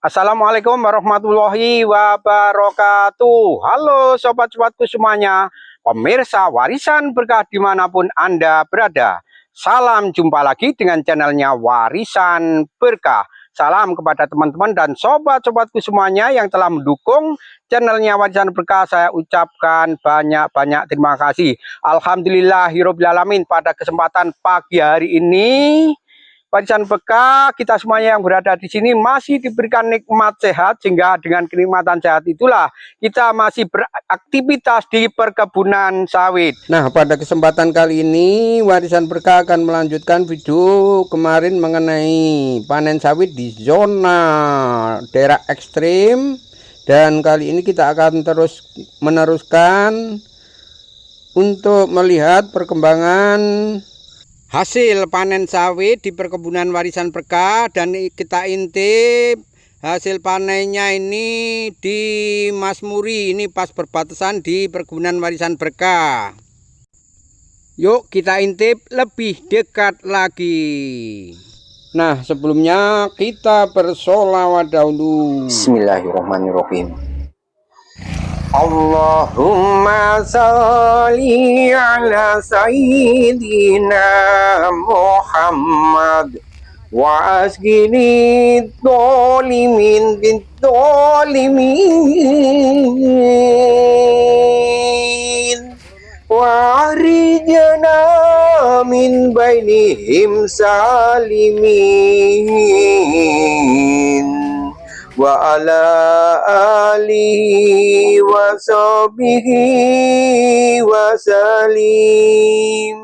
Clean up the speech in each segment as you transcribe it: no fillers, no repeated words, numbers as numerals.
Assalamualaikum warahmatullahi wabarakatuh. Halo sobat-sobatku semuanya, pemirsa Warisan Berkah dimanapun Anda berada. Salam jumpa lagi dengan channelnya Warisan Berkah. Salam kepada teman-teman dan sobat-sobatku semuanya yang telah mendukung channelnya Warisan Berkah. Saya ucapkan banyak-banyak terima kasih. Alhamdulillahirobbilalamin, pada kesempatan pagi hari ini Warisan Berkah, kita semuanya yang berada di sini masih diberikan nikmat sehat, sehingga dengan kenikmatan sehat itulah kita masih beraktivitas di perkebunan sawit. Nah, pada kesempatan kali ini Warisan Berkah akan melanjutkan video kemarin mengenai panen sawit di zona daerah ekstrim, dan kali ini kita akan terus meneruskan untuk melihat perkembangan hasil panen sawit di perkebunan Warisan Berkah, dan kita intip hasil panennya ini di Masmuri, ini pas berbatasan di perkebunan Warisan Berkah. Yuk kita intip lebih dekat lagi. Nah, sebelumnya kita bersolawat dahulu. Bismillahirrahmanirrahim. Allahumma salli ala sayyidina Muhammad wa asgini dholimin bidholimin wa arijana min bainihim salimin wa ala alihi wa sahbihi wa salim.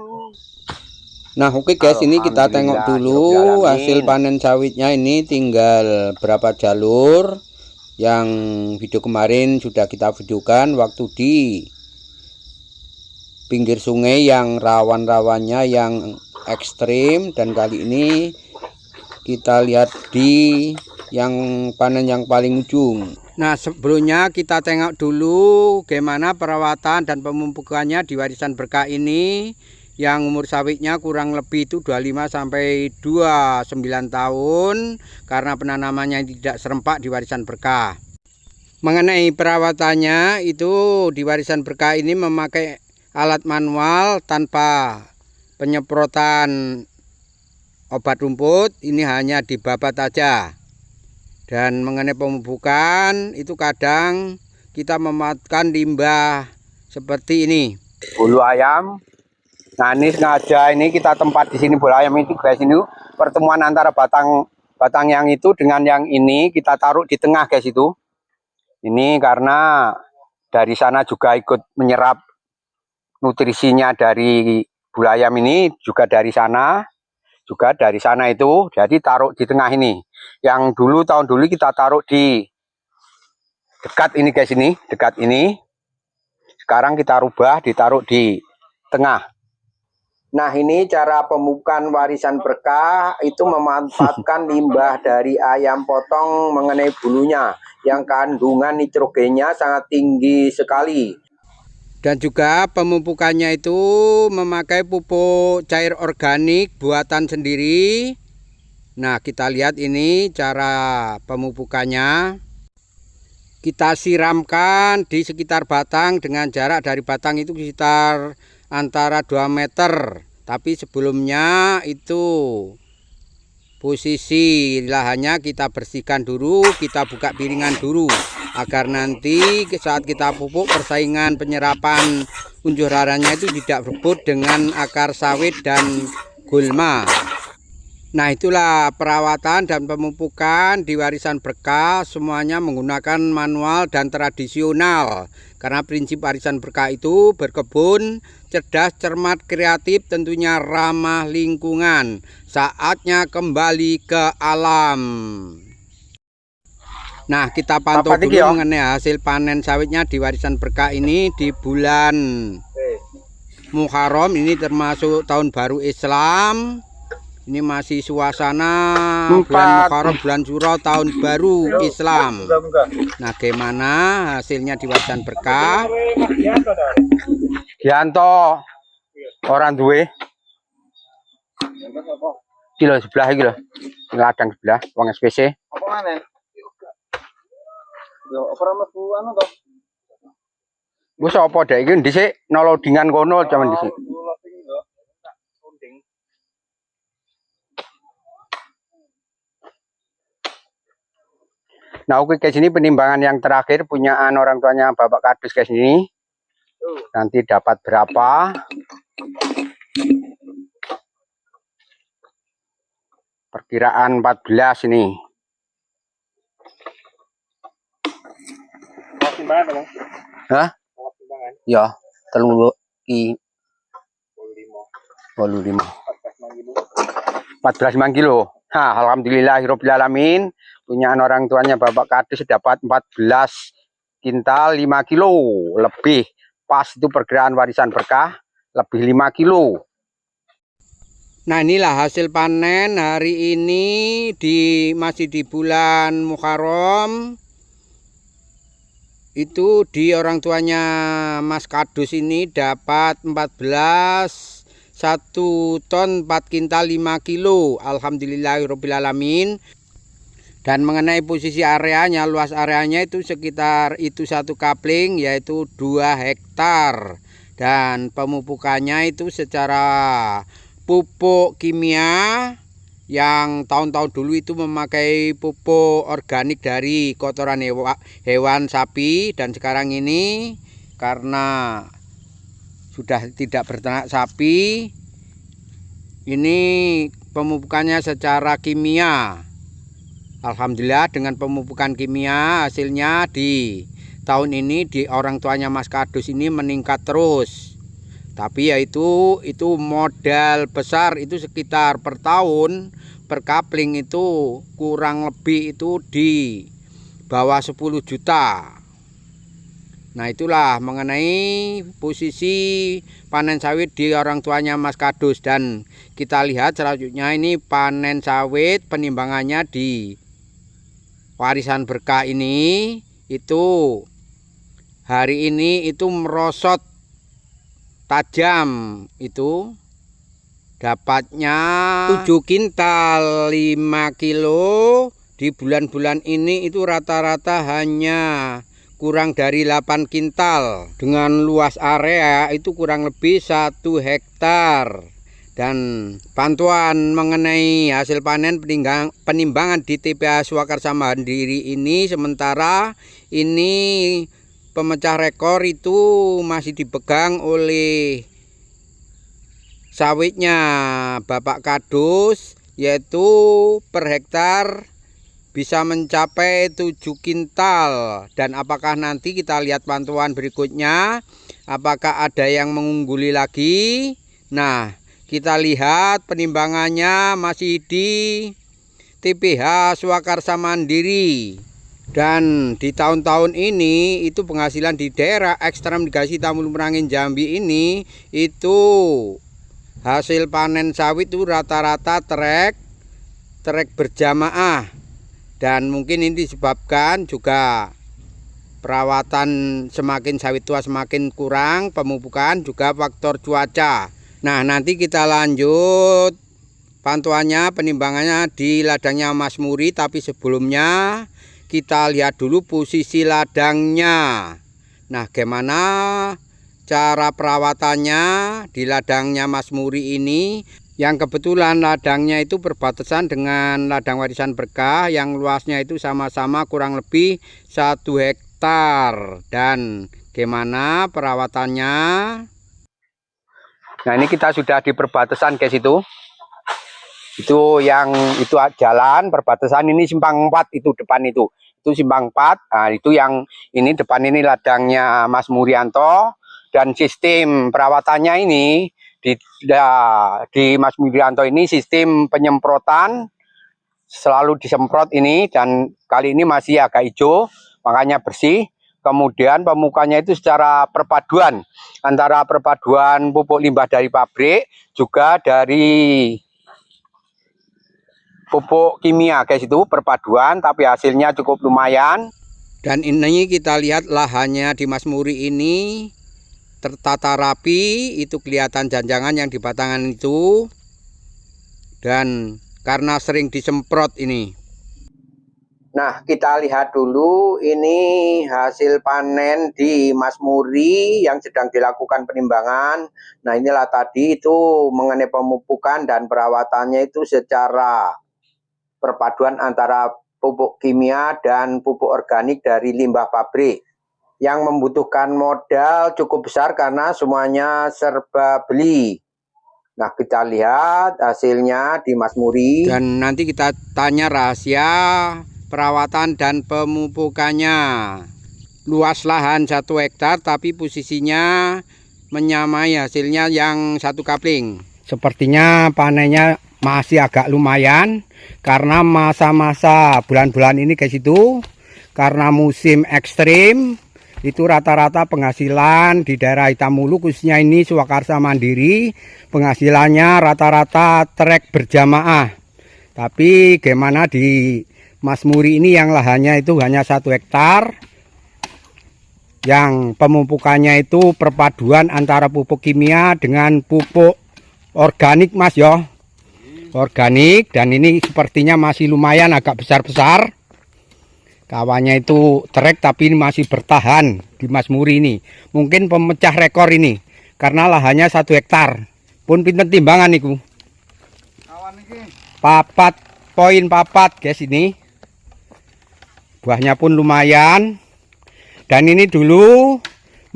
Nah, oke guys, ini kita tengok dulu hasil panen sawitnya. Ini tinggal berapa jalur. Yang video kemarin sudah kita videokan waktu di pinggir sungai yang rawan-rawannya yang ekstrim, dan kali ini kita lihat di yang panen yang paling ujung. Nah, sebelumnya kita tengok dulu bagaimana perawatan dan pemupukannya di Warisan Berkah ini, yang umur sawitnya kurang lebih itu 25 sampai 29 tahun karena penanamannya tidak serempak di Warisan Berkah. Mengenai perawatannya itu di Warisan Berkah ini memakai alat manual tanpa penyemprotan obat rumput, ini hanya dibabat aja. Dan mengenai pemupukan itu kadang kita memanfaatkan limbah seperti ini. Bulu ayam. Nah, ini sengaja ini kita tempat di sini bulu ayam itu guys, ini pertemuan antara batang yang itu dengan yang ini kita taruh di tengah guys itu. Ini karena dari sana juga ikut menyerap nutrisinya dari bulu ayam ini, juga dari sana itu, jadi taruh di tengah ini. Yang dulu tahun dulu kita taruh di dekat ini guys, ini dekat ini. Sekarang kita rubah ditaruh di tengah. Nah, ini cara pemupukan Warisan Berkah itu memanfaatkan limbah dari ayam potong mengenai bulunya yang kandungan nitrogennya sangat tinggi sekali. Dan juga pemupukannya itu memakai pupuk cair organik buatan sendiri. Nah, kita lihat ini cara pemupukannya. Kita siramkan di sekitar batang dengan jarak dari batang itu sekitar antara 2 meter. Tapi sebelumnya itu posisi lahannya kita bersihkan dulu, kita buka piringan dulu, agar nanti saat kita pupuk persaingan penyerapan unjuk haranya itu tidak berebut dengan akar sawit dan gulma. Nah, itulah perawatan dan pemupukan di Warisan Berkah, semuanya menggunakan manual dan tradisional. Karena prinsip Warisan Berkah itu berkebun cerdas, cermat, kreatif, tentunya ramah lingkungan. Saatnya kembali ke alam. Nah, kita pantau dulu mengenai hasil panen sawitnya di Warisan Berkah ini di bulan Muharram. Ini termasuk tahun baru Islam. Ini masih suasana bulan Muharram, bulan Syuro, tahun baru Islam. Nah, gimana hasilnya di Warisan Berkah? Gianto orang duwe kilo sebelah iki lho. Ladang sebelah wong SPC. Apa maneh? Yo ora mlebu anu to. Wis apa dek iki dhisik nolodingan kono jaman dhisik. Nah, oke guys, ini penimbangan yang terakhir punyaan orang tuanya Bapak Kardus guys ini. Nanti dapat berapa? Perkiraan 14 ini. Timbangan, Hah? timbangan. Ya, 35. 14 kilo. Nah, alhamdulillahirobbilalamin. Punyaan orang tuanya Bapak Kardus dapat 14 kintal 5 kilo lebih. Pas itu perkiraan warisan berkah lebih 5 kilo. Nah, inilah hasil panen hari ini masih di bulan Muharram. Itu di orang tuanya Mas Kardus ini dapat 14 1 ton 4 kintal 5 kilo. Alhamdulillahirobbilalamin. Dan mengenai posisi areanya, luas areanya itu sekitar itu 1 kapling, yaitu 2 hektar. Dan pemupukannya itu secara pupuk kimia yang tahun-tahun dulu itu memakai pupuk organik dari kotoran hewan sapi. Dan sekarang ini karena sudah tidak berternak sapi, ini pemupukannya secara kimia. Alhamdulillah dengan pemupukan kimia hasilnya di tahun ini di orang tuanya Mas Kardus ini meningkat terus. Tapi yaitu modal besar itu sekitar per tahun per kapling itu kurang lebih itu di bawah 10 juta. Nah, itulah mengenai posisi panen sawit di orang tuanya Mas Kardus. Dan kita lihat selanjutnya ini panen sawit penimbangannya di warisan berkah ini itu hari ini itu merosot tajam, itu dapatnya 7 kintal 5 kilo. Di bulan-bulan ini itu rata-rata hanya kurang dari 8 kintal dengan luas area itu kurang lebih 1 hektar. Dan bantuan mengenai hasil panen penimbangan di TPA Swakarsa Mandiri ini sementara ini pemecah rekor itu masih dipegang oleh sawitnya Bapak Kardus, yaitu per hektar bisa mencapai 7 kintal. Dan apakah nanti kita lihat bantuan berikutnya apakah ada yang mengungguli lagi. Nah, kita lihat penimbangannya masih di TPH Swakarsa Mandiri. Dan di tahun-tahun ini itu penghasilan di daerah ekstrem Gasi Tamuling Merangin Jambi ini itu hasil panen sawit itu rata-rata trek berjamaah. Dan mungkin ini disebabkan juga perawatan semakin sawit tua semakin kurang, pemupukan juga faktor cuaca. Nah, nanti kita lanjut pantuannya penimbangannya di ladangnya Mas Muri, tapi sebelumnya kita lihat dulu posisi ladangnya. Nah, gimana cara perawatannya di ladangnya Mas Muri ini, yang kebetulan ladangnya itu berbatasan dengan ladang warisan berkah yang luasnya itu sama-sama kurang lebih 1 hektar. Dan gimana perawatannya? Nah, ini kita sudah di perbatasan guys itu. Itu yang itu jalan perbatasan ini simpang 4 itu depan itu. Itu simpang 4. Nah, itu yang ini depan ini ladangnya Mas Murianto. Dan sistem perawatannya ini di Mas Murianto ini sistem penyemprotan selalu disemprot ini, dan kali ini masih agak hijau makanya bersih. Kemudian pemukanya itu secara perpaduan antara perpaduan pupuk limbah dari pabrik juga dari pupuk kimia guys, itu perpaduan tapi hasilnya cukup lumayan. Dan ini kita lihat lahannya di Mas Muri ini tertata rapi, itu kelihatan janjangan yang di batangan itu. Dan karena sering disemprot ini. Nah, kita lihat dulu ini hasil panen di Mas Muri yang sedang dilakukan penimbangan. Nah, inilah tadi itu mengenai pemupukan dan perawatannya itu secara perpaduan antara pupuk kimia dan pupuk organik dari limbah pabrik yang membutuhkan modal cukup besar karena semuanya serba beli. Nah, kita lihat hasilnya di Mas Muri. Dan nanti kita tanya rahasia perawatan dan pemupukannya. Luas lahan 1 hektar tapi posisinya menyamai hasilnya yang 1 kapling. Sepertinya panennya masih agak lumayan karena masa-masa bulan-bulan ini guys itu karena musim ekstrim. Itu rata-rata penghasilan di daerah Hitamulu khususnya ini swakarsa mandiri penghasilannya rata-rata trek berjamaah. Tapi gimana di Mas Muri ini yang lahannya itu hanya 1 hektar yang pemupukannya itu perpaduan antara pupuk kimia dengan pupuk organik Mas yo. Organik, dan ini sepertinya masih lumayan agak besar-besar. Kawannya itu trek tapi masih bertahan di Mas Muri ini. Mungkin pemecah rekor ini karena lahannya 1 hektar. Pun pinten timbangan niku. Kawan ini. 4,4 guys ini. Buahnya pun lumayan. Dan ini dulu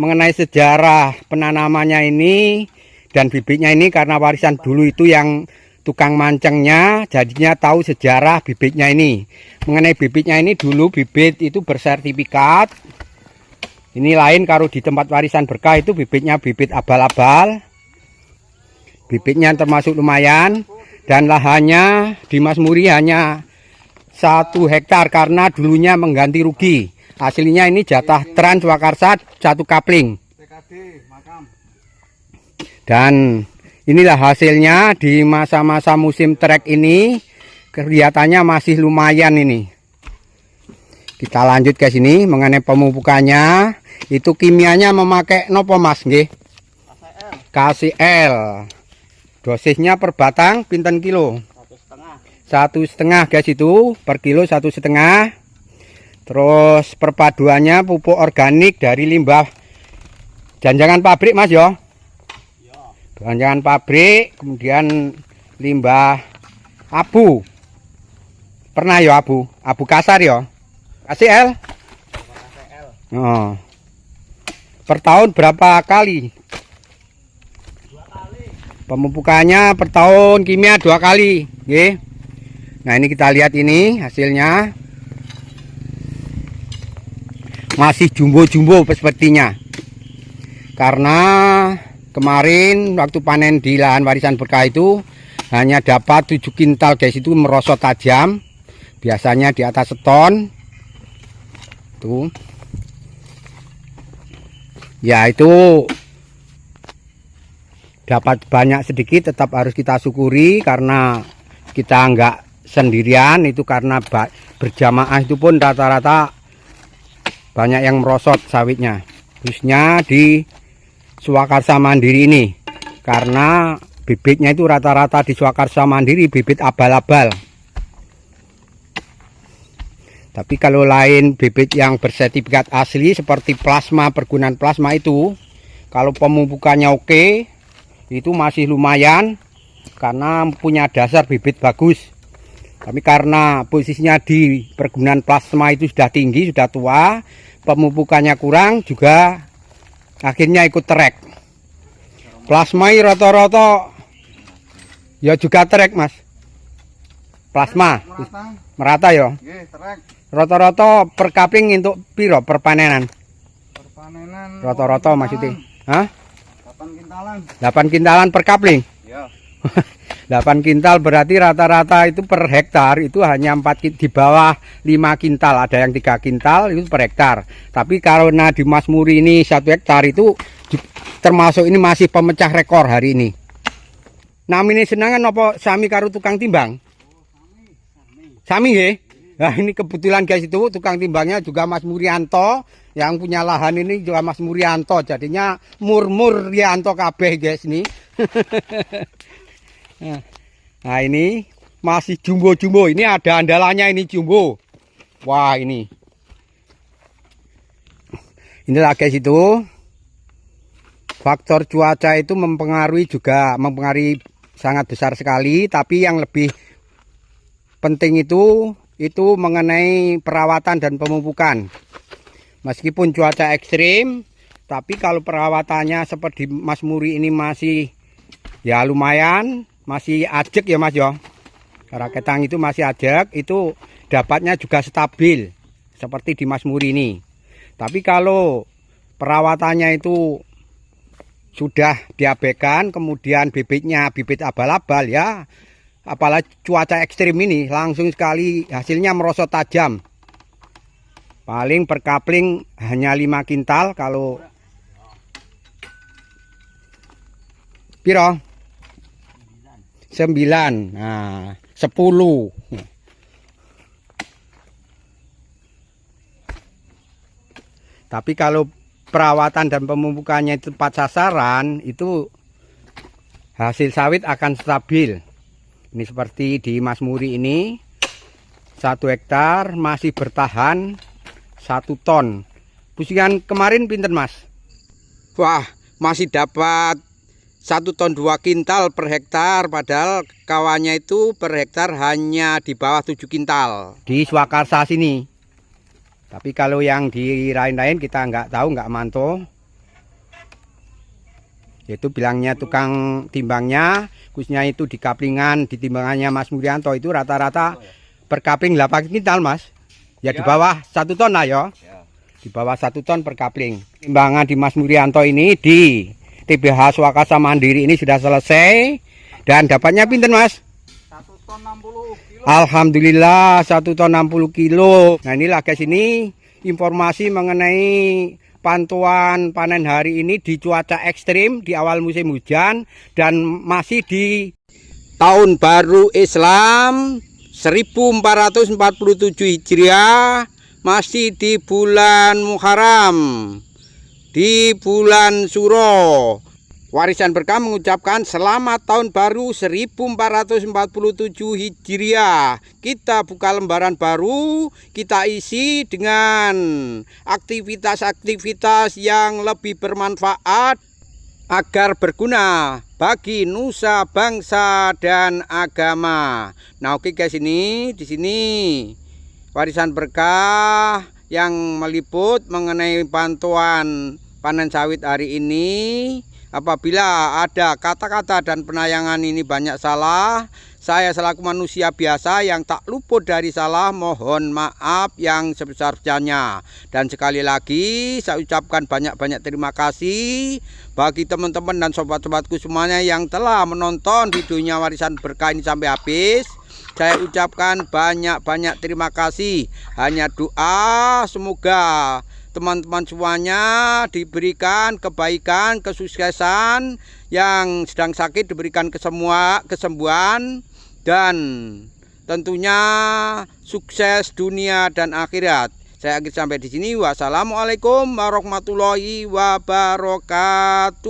mengenai sejarah penanamannya ini dan bibitnya ini karena warisan dulu itu yang tukang mancengnya jadinya tahu sejarah bibitnya ini. Mengenai bibitnya ini dulu bibit itu bersertifikat. Ini lain kalau di tempat warisan berkah itu bibitnya bibit abal-abal. Bibitnya termasuk lumayan dan lahannya di Mas Muri hanya 1 hektar karena dulunya mengganti rugi. Hasilnya ini jatah Trans Swakarsa 1 kapling. Dan inilah hasilnya di masa-masa musim trek ini kelihatannya masih lumayan ini. Kita lanjut ke sini mengenai pemupukannya. Itu kimianya memakai nopo Mas nggih? KCL. Dosisnya per batang pinten kilo? 1,5 guys itu per kilo 1,5. Terus perpaduannya pupuk organik dari limbah janjangan pabrik Mas yo. Jangan pabrik, kemudian limbah abu. Pernah ya abu kasar ya. KCL. Oh. Per tahun berapa kali? 2 kali. Pemupukannya per tahun kimia 2 kali, nggih. Nah, ini kita lihat ini hasilnya. Masih jumbo-jumbo sepertinya. Karena kemarin waktu panen di lahan warisan berkah itu hanya dapat 7 kintal guys, itu merosot tajam. Biasanya di atas seton. Tuh. Ya itu dapat banyak sedikit tetap harus kita syukuri karena kita enggak sendirian, itu karena berjamaah itu pun rata-rata banyak yang merosot sawitnya. Khususnya di Swakarsa Mandiri ini karena bibitnya itu rata-rata di Swakarsa Mandiri bibit abal-abal. Tapi kalau lain bibit yang bersertifikat asli seperti plasma, pergunaan plasma itu kalau pemupukannya oke itu masih lumayan karena punya dasar bibit bagus. Tapi karena posisinya di pergunaan plasma itu sudah tinggi, sudah tua, pemupukannya kurang juga akhirnya ikut trek. Plasma rata-rata ya juga trek Mas. Plasma merata ya. Rata-rata per kapling untuk piro perpanenan? Perpanenan Rata-rata maksudnya. Hah? 8 kintalan. 8 kintalan per kapling. Ya. 8 kintal berarti rata-rata itu per hektar itu hanya 4 di bawah 5 kintal, ada yang 3 kintal itu per hektar. Tapi karena di Mas Muri ini 1 hektar itu termasuk ini masih pemecah rekor hari ini. Namine senangan apa sami karo tukang timbang? Sami nggih. Nah, ini kebetulan guys itu tukang timbangnya juga Mas Murianto, yang punya lahan ini juga Mas Murianto. Jadinya mur-mur Rianto kabeh guys ini. Nah ini masih jumbo-jumbo, ini ada andalannya ini jumbo. Wah, inilah guys, itu faktor cuaca itu mempengaruhi sangat besar sekali, tapi yang lebih penting itu mengenai perawatan dan pemupukan. Meskipun cuaca ekstrim, tapi kalau perawatannya seperti Mas Muri ini masih ya lumayan, masih ajek ya Mas ya. Karaketang itu masih ajek, itu dapatnya juga stabil seperti di Mas Muri ini. Tapi kalau perawatannya itu sudah diabaikan, kemudian bibit abal-abal ya, apalagi cuaca ekstrim ini, langsung sekali hasilnya merosot tajam. Paling per kapling hanya 5 kintal. Kalau piro? 9. Nah, 10. Tapi kalau perawatan dan pemupukannya itu tepat sasaran, itu hasil sawit akan stabil. Ini seperti di Mas Muri ini, 1 hektar masih bertahan 1 ton. Pusingan kemarin pinten Mas? Wah, masih dapat 1 ton 2 kintal per hektar, padahal kawannya itu per hektar hanya di bawah 7 kintal di Swakarsa sini. Tapi kalau yang di lain-lain kita nggak tahu, nggak mantau. Itu bilangnya tukang timbangnya, khususnya itu di kaplingan, di timbangannya Mas Murianto itu rata-rata per kapling 8 kintal Mas. Ya di bawah 1 ton lah ya. Di bawah 1 ton per kapling. Timbangan di Mas Murianto ini di TBH Swakarsa Mandiri ini sudah selesai. Dan dapatnya pinten Mas? 1 ton 60 kilo. Alhamdulillah 1 ton 60 kilo. Nah inilah guys, ini informasi mengenai pantauan panen hari ini di cuaca ekstrim di awal musim hujan. Dan masih di tahun baru Islam 1447 Hijriah, masih di bulan Muharram, di bulan Suro. Warisan Berkah mengucapkan selamat tahun baru 1447 Hijriah. Kita buka lembaran baru, kita isi dengan aktivitas-aktivitas yang lebih bermanfaat agar berguna bagi nusa, bangsa, dan agama. Nah, oke guys, di sini Warisan Berkah yang meliput mengenai pantauan panen sawit hari ini. Apabila ada kata-kata dan penayangan ini banyak salah, saya selaku manusia biasa yang tak luput dari salah, mohon maaf yang sebesar-besarnya. Dan sekali lagi saya ucapkan banyak-banyak terima kasih bagi teman-teman dan sobat-sobatku semuanya yang telah menonton videonya Warisan Berkah ini sampai habis. Saya ucapkan banyak-banyak terima kasih. Hanya doa semoga teman-teman semuanya diberikan kebaikan, kesuksesan, yang sedang sakit diberikan kesembuhan, dan tentunya sukses dunia dan akhirat. Saya akhiri sampai di sini. Wassalamualaikum warahmatullahi wabarakatuh.